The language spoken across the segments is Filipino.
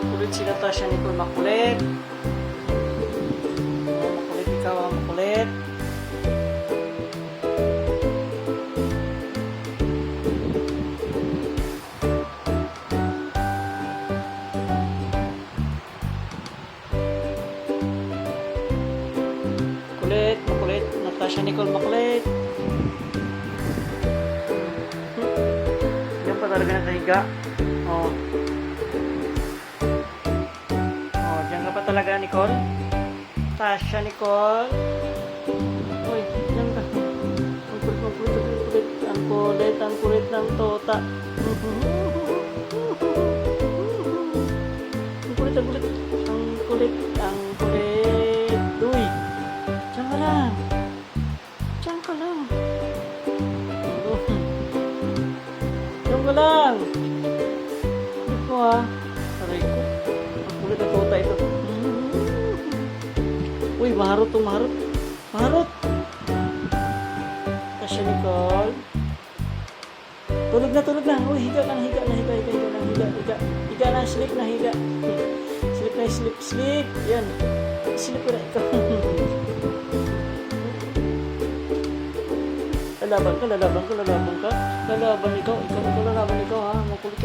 Kulit si Natasha Nicole, makulit. Makulit ikaw, makulit. Makulit, makulit. Natasha Nicole, makulit. Yan pa talaga nakahiga. Oh. Oh, diyan ka pa talaga, Nicole. Tasha Nicole. Uy, diyan ka. Ang kulit. Ang kulit ng tota. Ang kulit. Ang kulit. Uy, diyan ka lang. Diyan ka lang. Diyan ka lang. Kulit mo ha. Aray ko. Ang kulit ng tota ito. Uy, maharot to, maharot. Maharot. Tasha Nicole. Tulog na. Uy, higa ka na, higa. Higa na, sleep na, higa. Sleep. Yan. Sleep na ikaw. Lalaban ka. Lalaban ikaw. Lalaban ikaw, ha. Makulit.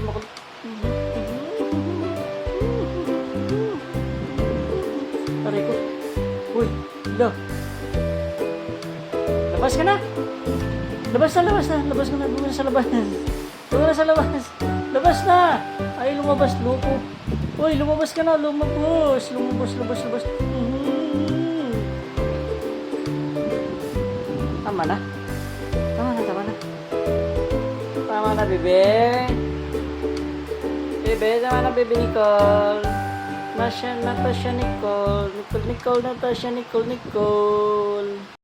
Aray ko. Uy, ilo. Labas ka na. Labas ka na. Doon sa labas. Labas na. Ay, lumabas, loko. Uy, lumabas ka na. Lumabas. Tama na. Tama na, bebe. Tama na, bebe Nicole. Natasha Nicole. Natasha Nicole.